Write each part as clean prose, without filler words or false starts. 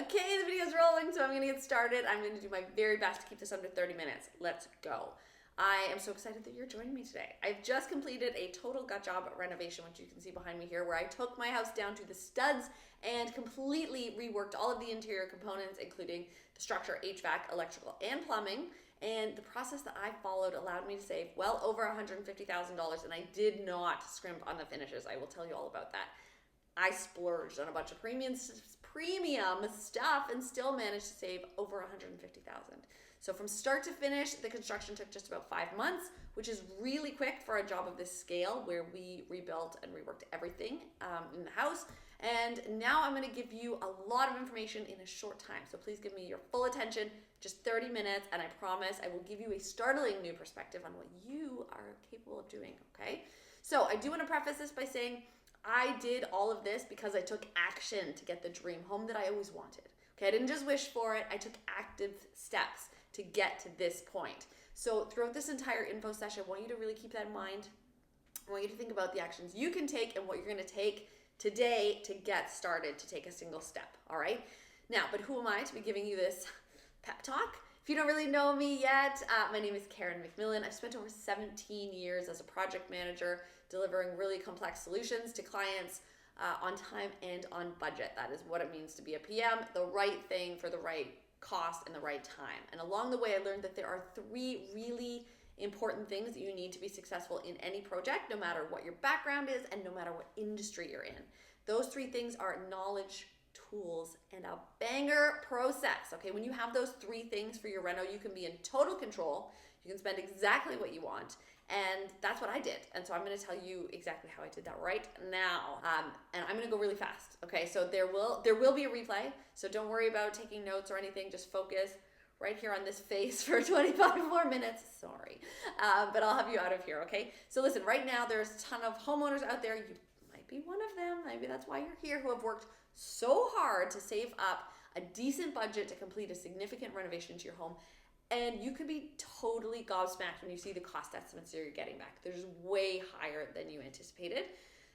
Okay, the video's rolling, so I'm gonna get started. I'm gonna do my very best to keep this under 30 minutes. Let's go. I am so excited that you're joining me today. I've just completed a total gut job renovation, which you can see behind me here, where I took my house down to the studs and completely reworked all of the interior components, including the structure, HVAC, electrical, and plumbing. And the process that I followed allowed me to save well over $150,000, and I did not scrimp on the finishes. I will tell you all about that. I splurged on a bunch of premium stuff and still managed to save over $150,000. So from start to finish, the construction took just about 5 months, which is really quick for a job of this scale, where we rebuilt and reworked everything in the house. And now I'm going to give you a lot of information in a short time. So please give me your full attention, just 30 minutes, and I promise I will give you a startling new perspective on what you are capable of doing, okay? So I do want to preface this by saying I did all of this because I took action to get the dream home that I always wanted. Okay, I didn't just wish for it, I took active steps to get to this point. So throughout this entire info session, I want you to really keep that in mind. I want you to think about the actions you can take and what you're going to take today to get started, to take a single step, all right? Now, but who am I to be giving you this pep talk? If you don't really know me yet, my name is Karen McMillan. I've spent over 17 years as a project manager delivering really complex solutions to clients on time and on budget. That is what it means to be a PM, the right thing for the right cost and the right time. And along the way, I learned that there are 3 really important things that you need to be successful in any project, no matter what your background is and no matter what industry you're in. Those 3 things are knowledge, tools, and a banger process. Okay, when you have those 3 things for your reno, you can be in total control. You can spend exactly what you want. And that's what I did. And so I'm going to tell you exactly how I did that right now. And I'm going to go really fast. Okay, so there will be a replay. So don't worry about taking notes or anything. Just focus right here on this face for 25 more minutes. Sorry. But I'll have you out of here, okay? So listen, right now there's a ton of homeowners out there. You might be one of them. Maybe that's why you're here, who have worked so hard to save up a decent budget to complete a significant renovation to your home. And you could be totally gobsmacked when you see the cost estimates that you're getting back. They're just way higher than you anticipated,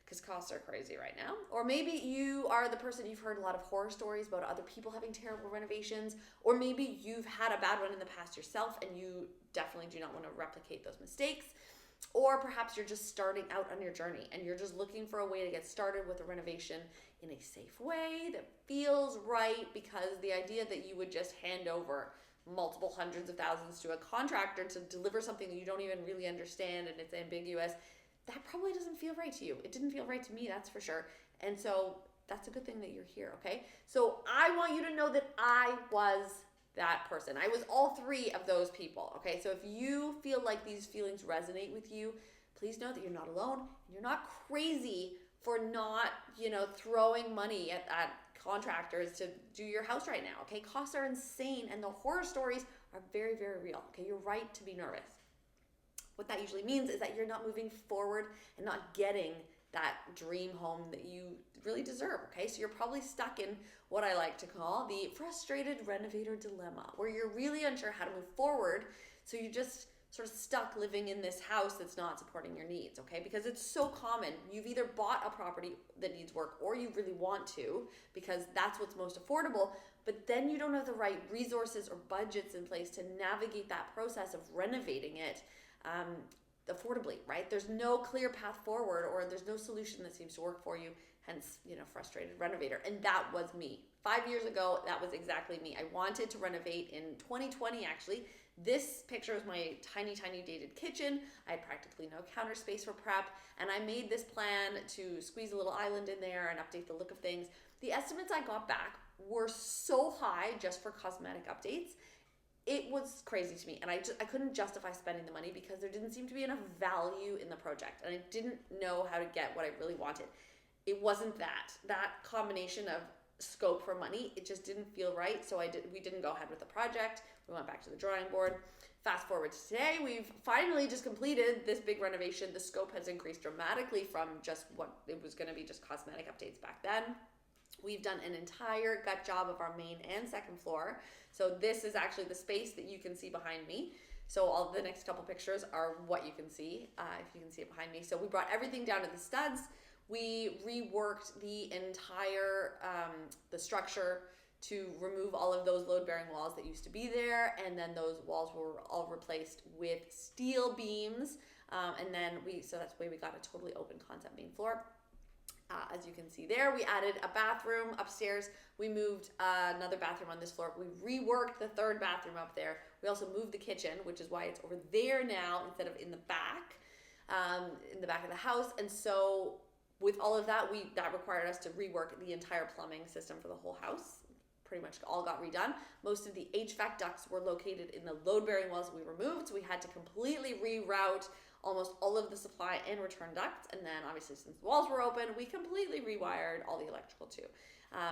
because costs are crazy right now. Or maybe you are the person, you've heard a lot of horror stories about other people having terrible renovations, or maybe you've had a bad one in the past yourself and you definitely do not want to replicate those mistakes. Or perhaps you're just starting out on your journey and you're just looking for a way to get started with a renovation in a safe way that feels right, because the idea that you would just hand over multiple hundreds of thousands to a contractor to deliver something that you don't even really understand and it's ambiguous, that probably doesn't feel right to you. It didn't feel right to me, that's for sure. And so that's a good thing that you're here, okay? So I want you to know that I was that person. I was all 3 of those people, okay? So if you feel like these feelings resonate with you, please know that you're not alone and you're not crazy for not, throwing money at contractors to do your house right now, okay? Costs are insane and the horror stories are very, very real, okay? You're right to be nervous. What that usually means is that you're not moving forward and not getting that dream home that you really deserve, okay? So you're probably stuck in what I like to call the frustrated renovator dilemma, where you're really unsure how to move forward, so you just sort of stuck living in this house that's not supporting your needs, okay? Because it's so common. You've either bought a property that needs work or you really want to, because that's what's most affordable, but then you don't have the right resources or budgets in place to navigate that process of renovating it affordably, right? There's no clear path forward, or there's no solution that seems to work for you, hence, frustrated renovator. And that was me. 5 years ago, that was exactly me. I wanted to renovate in 2020, actually. This picture is my tiny, tiny dated kitchen. I had practically no counter space for prep, and I made this plan to squeeze a little island in there and update the look of things. The estimates I got back were so high just for cosmetic updates. It was crazy to me, and I couldn't justify spending the money because there didn't seem to be enough value in the project, and I didn't know how to get what I really wanted. It wasn't that combination of scope for money, it just didn't feel right. So we didn't go ahead with the project. We went back to the drawing board. Fast forward to today, we've finally just completed this big renovation. The scope has increased dramatically from just what it was going to be, just cosmetic updates back then. We've done an entire gut job of our main and second floor. So this is actually the space that you can see behind me. So all the next couple pictures are what you can see, if you can see it behind me. So we brought everything down to the studs. We reworked the entire the structure, to remove all of those load-bearing walls that used to be there, and then those walls were all replaced with steel beams, and then so that's the way we got a totally open concept main floor. As you can see there, we added a bathroom upstairs. We moved another bathroom on this floor. We reworked the third bathroom up there. We also moved the kitchen, which is why it's over there now instead of in the back of the house. And so with all of that, that required us to rework the entire plumbing system for the whole house. Pretty much all got redone. Most of the HVAC ducts were located in the load-bearing walls we removed, so we had to completely reroute almost all of the supply and return ducts. And then obviously, since the walls were open, we completely rewired all the electrical too.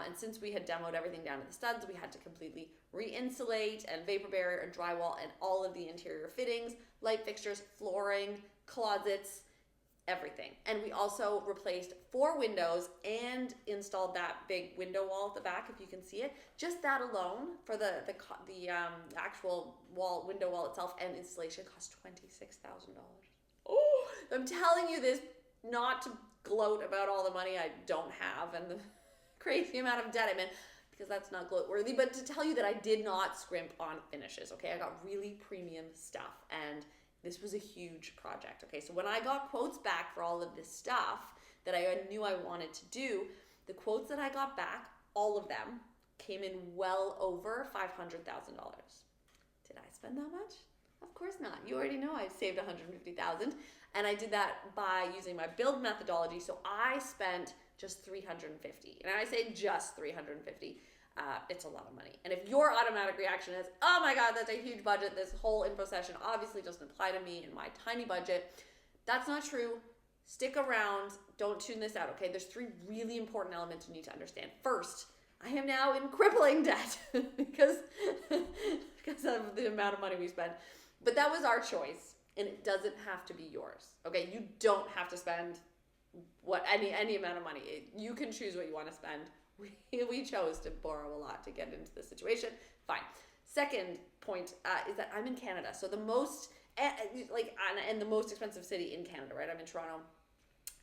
And since we had demoed everything down to the studs, we had to completely re-insulate and vapor barrier and drywall and all of the interior fittings, light fixtures, flooring, closets, everything. And we also replaced 4 windows and installed that big window wall at the back, if you can see it. Just that alone for the actual window wall itself and installation cost $26,000. Oh, I'm telling you this not to gloat about all the money I don't have and the crazy amount of debt I'm in, because that's not gloat worthy, but to tell you that I did not scrimp on finishes. Okay, I got really premium stuff, and this was a huge project. Okay, so when I got quotes back for all of this stuff that I knew I wanted to do, the quotes that I got back, all of them came in well over $500,000. Did I spend that much? Of course not. You already know I saved $150,000, and I did that by using my build methodology. So I spent just $350, and I say just $350. It's a lot of money. And if your automatic reaction is, oh my God, that's a huge budget, this whole info session obviously doesn't apply to me and my tiny budget, that's not true. Stick around. Don't tune this out, okay? There's 3 really important elements you need to understand. First, I am now in crippling debt because of the amount of money we spend. But that was our choice, and it doesn't have to be yours, okay? You don't have to spend any amount of money. You can choose what you want to spend. We chose to borrow a lot to get into this situation. Fine. Second point is that I'm in Canada, so the most and the most expensive city in Canada, right? I'm in Toronto.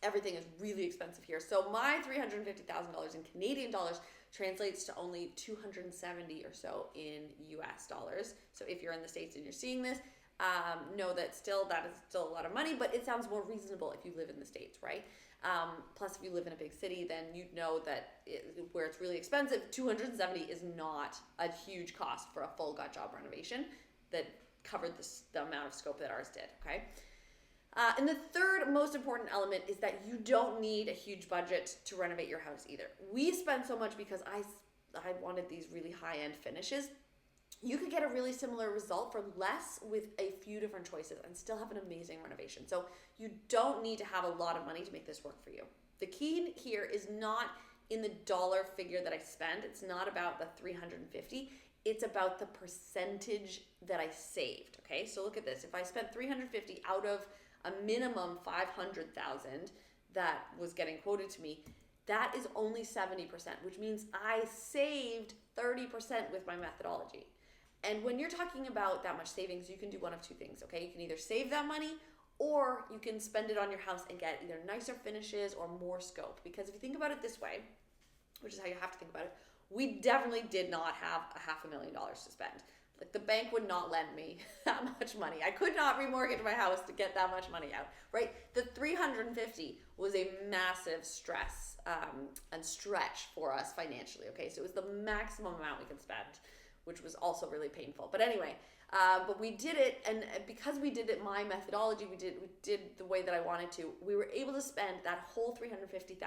Everything is really expensive here. So my $350,000 in Canadian dollars translates to only $270 or so in US dollars. So if you're in the States and you're seeing this, know that is still a lot of money, but it sounds more reasonable if you live in the States, right? Plus, if you live in a big city, then you'd know that where it's really expensive, $270 is not a huge cost for a full gut job renovation that covered the amount of scope that ours did, okay? And the third most important element is that you don't need a huge budget to renovate your house either. We spent so much because I wanted these really high-end finishes. You could get a really similar result for less with a few different choices and still have an amazing renovation. So you don't need to have a lot of money to make this work for you. The key here is not in the dollar figure that I spend. It's not about the $350. It's about the percentage that I saved. Okay, so look at this. If I spent $350 out of a minimum $500,000 that was getting quoted to me, that is only 70%, which means I saved 30% with my methodology. And when you're talking about that much savings, you can do one of 2 things, okay? You can either save that money or you can spend it on your house and get either nicer finishes or more scope. Because if you think about it this way, which is how you have to think about it, we definitely did not have $500,000 to spend. Like, the bank would not lend me that much money. I could not remortgage my house to get that much money out, right? The $350 was a massive stress and stretch for us financially, okay? So it was the maximum amount we could spend, which was also really painful. But anyway, but we did it, and because we did it my methodology, we did the way that I wanted to, we were able to spend that whole $350,000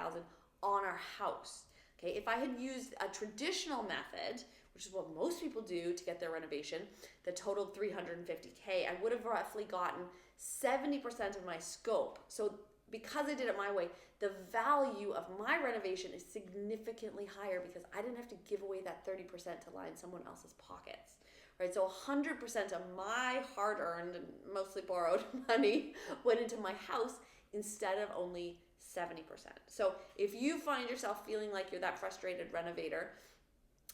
on our house, okay? If I had used a traditional method, which is what most people do to get their renovation, that totaled $350K, I would have roughly gotten 70% of my scope. So because I did it my way, the value of my renovation is significantly higher because I didn't have to give away that 30% to line someone else's pockets, right? So 100% of my hard-earned and mostly borrowed money went into my house instead of only 70%. So if you find yourself feeling like you're that frustrated renovator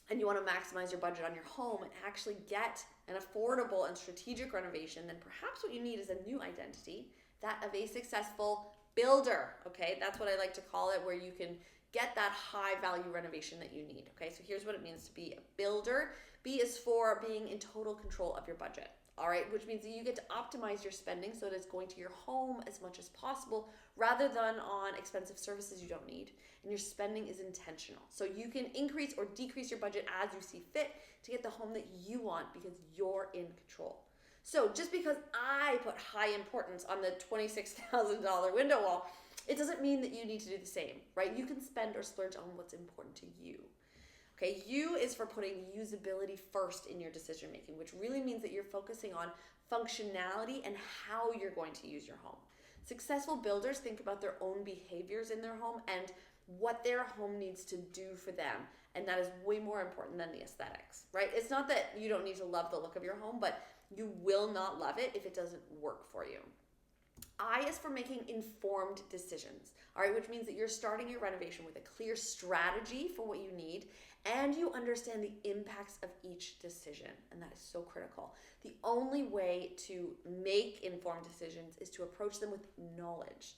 and you want to maximize your budget on your home and actually get an affordable and strategic renovation, then perhaps what you need is a new identity, that of a successful builder, okay? That's what I like to call it, where you can get that high value renovation that you need. Okay, so here's what it means to be a builder. B is for being in total control of your budget. All right, which means that you get to optimize your spending so that it's going to your home as much as possible rather than on expensive services you don't need. And your spending is intentional. So you can increase or decrease your budget as you see fit to get the home that you want because you're in control. So just because I put high importance on the $26,000 window wall, it doesn't mean that you need to do the same, right? You can spend or splurge on what's important to you. Okay, U is for putting usability first in your decision making, which really means that you're focusing on functionality and how you're going to use your home. Successful builders think about their own behaviors in their home and what their home needs to do for them. And that is way more important than the aesthetics, right? It's not that you don't need to love the look of your home, but you will not love it if it doesn't work for you. I is for making informed decisions, all right, which means that you're starting your renovation with a clear strategy for what you need and you understand the impacts of each decision, and that is so critical. The only way to make informed decisions is to approach them with knowledge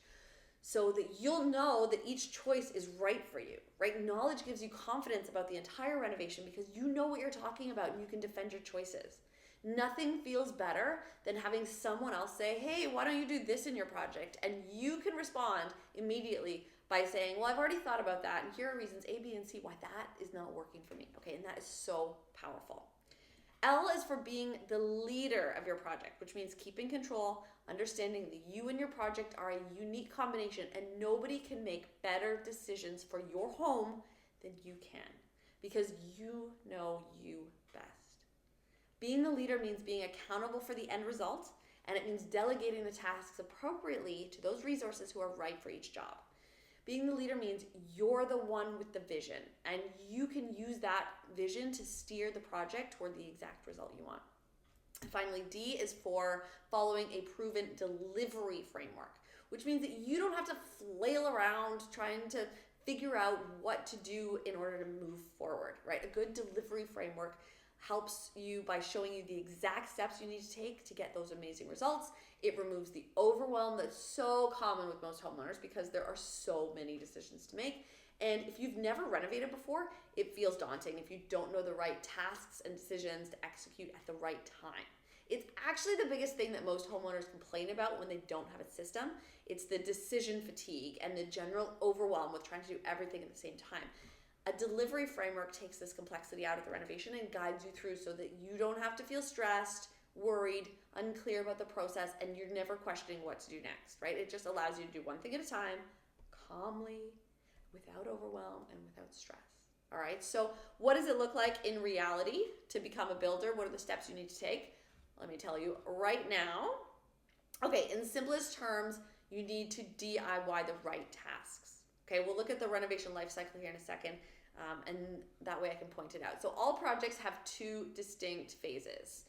so that you'll know that each choice is right for you, right? Knowledge gives you confidence about the entire renovation because you know what you're talking about and you can defend your choices. Nothing feels better than having someone else say, hey, why don't you do this in your project? And you can respond immediately by saying, well, I've already thought about that, and here are reasons A, B, and C why that is not working for me. Okay, and that is so powerful. L is for being the leader of your project, which means keeping control, understanding that you and your project are a unique combination, and nobody can make better decisions for your home than you can because you know you best. Being the leader means being accountable for the end result, and it means delegating the tasks appropriately to those resources who are right for each job. Being the leader means you're the one with the vision, and you can use that vision to steer the project toward the exact result you want. And finally, D is for following a proven delivery framework, which means that you don't have to flail around trying to figure out what to do in order to move forward, right? A good delivery framework helps you by showing you the exact steps you need to take to get those amazing results. It removes the overwhelm that's so common with most homeowners because there are so many decisions to make. And if you've never renovated before, it feels daunting if you don't know the right tasks and decisions to execute at the right time. It's actually the biggest thing that most homeowners complain about when they don't have a system. It's the decision fatigue and the general overwhelm with trying to do everything at the same time. A delivery framework takes this complexity out of the renovation and guides you through so that you don't have to feel stressed, worried, unclear about the process, and you're never questioning what to do next, right? It just allows you to do one thing at a time, calmly, without overwhelm, and without stress. All right, so what does it look like in reality to become a builder? What are the steps you need to take? Let me tell you right now. Okay, in simplest terms, you need to DIY the right tasks. Okay, we'll look at the renovation life cycle here in a second, and that way I can point it out. So all projects have two distinct phases,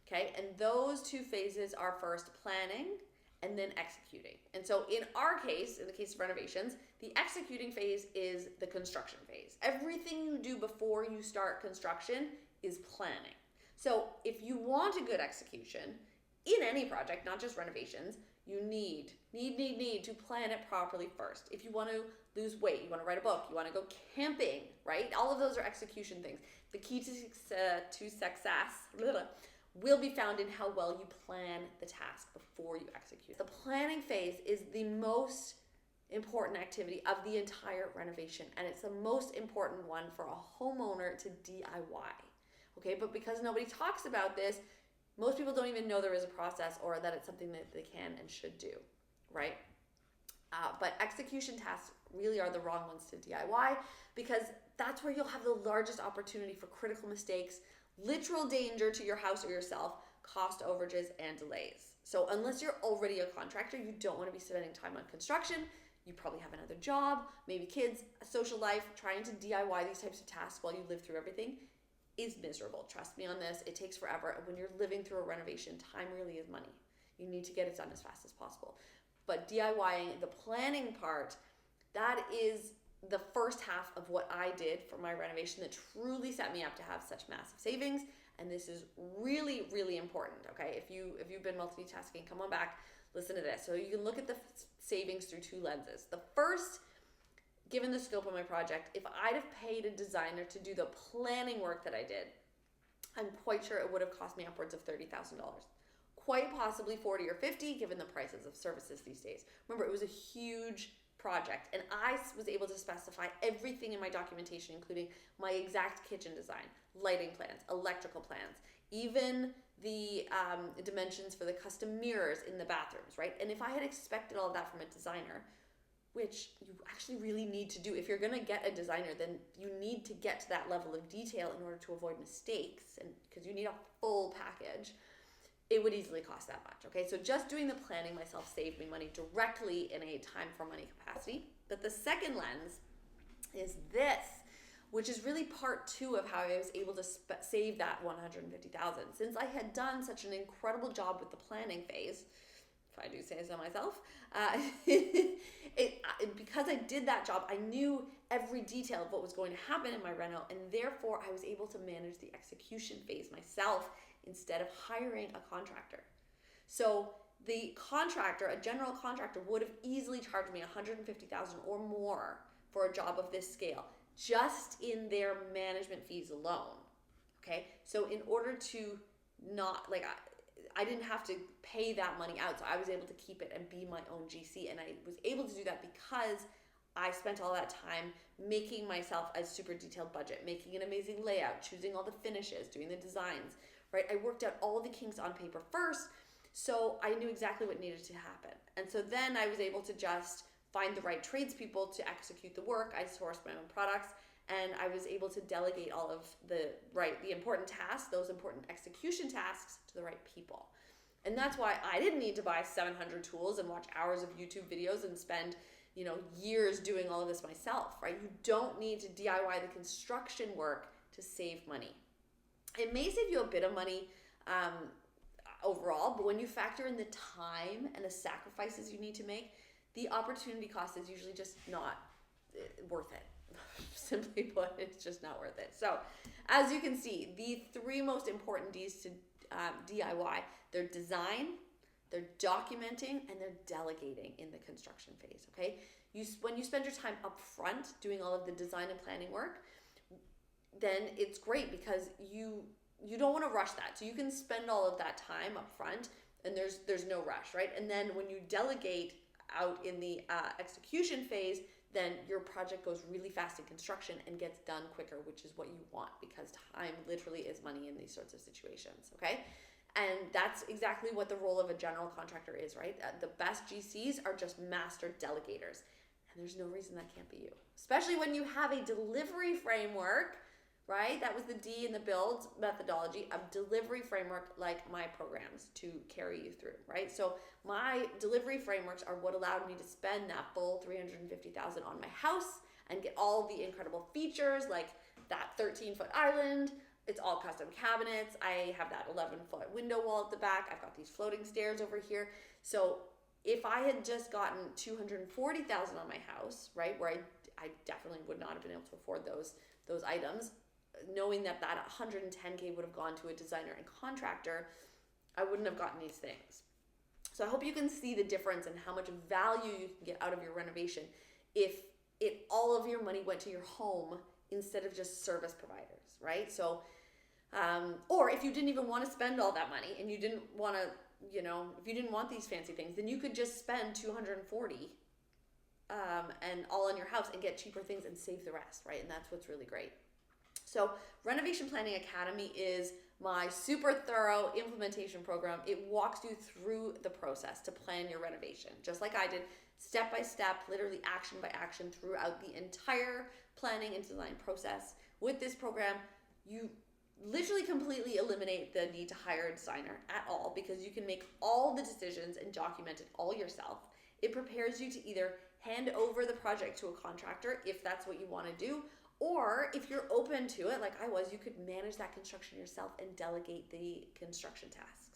okay? And those two phases are first planning and then executing. And so in our case, in the case of renovations, the executing phase is the construction phase. Everything you do before you start construction is planning. So if you want a good execution in any project, not just renovations, you need to plan it properly first. If you want to lose weight, you want to write a book, you want to go camping, right? All of those are execution things. The key to success will be found in how well you plan the task before you execute. The planning phase is the most important activity of the entire renovation, and it's the most important one for a homeowner to DIY. Okay, but because nobody talks about this, most people don't even know there is a process or that it's something that they can and should do, right? But execution tasks really are the wrong ones to DIY because that's where you'll have the largest opportunity for critical mistakes, literal danger to your house or yourself, cost overages, and delays. So unless you're already a contractor, you don't want to be spending time on construction. You probably have another job, maybe kids, a social life. Trying to DIY these types of tasks while you live through everything is miserable. Trust me on this. It takes forever. And when you're living through a renovation, time really is money. You need to get it done as fast as possible. But DIYing, the planning part, that is the first half of what I did for my renovation that truly set me up to have such massive savings. And this is really, really important, okay? If you've been multitasking, come on back, listen to this. So you can look at the savings through two lenses. The first given the scope of my project, if I'd have paid a designer to do the planning work that I did, I'm quite sure it would have cost me upwards of $30,000. Quite possibly 40 or 50 given the prices of services these days. Remember, it was a huge project, and I was able to specify everything in my documentation, including my exact kitchen design, lighting plans, electrical plans, even the dimensions for the custom mirrors in the bathrooms, right? And if I had expected all of that from a designer, which you actually really need to do, if you're going to get a designer, then you need to get to that level of detail in order to avoid mistakes, and because you need a full package, it would easily cost that much. Okay, so just doing the planning myself saved me money directly in a time for money capacity. But the second lens is this, which is really part two of how I was able to save that $150,000. Since I had done such an incredible job with the planning phase, if I do say so myself, because I did that job, I knew every detail of what was going to happen in my reno, and therefore I was able to manage the execution phase myself instead of hiring a contractor. So the contractor, a general contractor, would have easily charged me $150,000 or more for a job of this scale, just in their management fees alone. Okay, so in order to not, like, I didn't have to pay that money out, so I was able to keep it and be my own GC, and I was able to do that because I spent all that time making myself a super detailed budget, making an amazing layout, choosing all the finishes, doing the designs, right? I worked out all the kinks on paper first, so I knew exactly what needed to happen. And so then I was able to just find the right tradespeople to execute the work. I sourced my own products, and I was able to delegate all of the important tasks, those important execution tasks, to the right people. And that's why I didn't need to buy 700 tools and watch hours of YouTube videos and spend, years doing all of this myself, right? You don't need to DIY the construction work to save money. It may save you a bit of money overall, but when you factor in the time and the sacrifices you need to make, the opportunity cost is usually just not worth it. Simply put, it's just not worth it. So, as you can see, the three most important D's to DIY, they're design, they're documenting, and they're delegating in the construction phase, okay? When you spend your time up front doing all of the design and planning work, then it's great because you don't want to rush that. So you can spend all of that time up front, and there's no rush, right? And then when you delegate out in the execution phase, then your project goes really fast in construction and gets done quicker, which is what you want, because time literally is money in these sorts of situations, okay? And that's exactly what the role of a general contractor is, right? The best GCs are just master delegators, and there's no reason that can't be you, especially when you have a delivery framework, right? That was the D in the build methodology, a delivery framework like my programs to carry you through, right? So my delivery frameworks are what allowed me to spend that full $350,000 on my house and get all the incredible features like that 13-foot island. It's all custom cabinets. I have that 11-foot window wall at the back. I've got these floating stairs over here. So if I had just gotten $240,000 on my house, right, where I definitely would not have been able to afford those items, knowing that 110K would have gone to a designer and contractor, I wouldn't have gotten these things. So I hope you can see the difference and how much value you can get out of your renovation if all of your money went to your home instead of just service providers, right? So, or if you didn't even want to spend all that money and you didn't want to, if you didn't want these fancy things, then you could just spend $240 and all in your house and get cheaper things and save the rest, right? And that's what's really great. So Renovation Planning Academy is my super thorough implementation program. It walks you through the process to plan your renovation, just like I did, step by step, literally action by action throughout the entire planning and design process. With this program, you literally completely eliminate the need to hire a designer at all, because you can make all the decisions and document it all yourself. It prepares you to either hand over the project to a contractor if that's what you want to do, or if you're open to it, like I was, you could manage that construction yourself and delegate the construction tasks.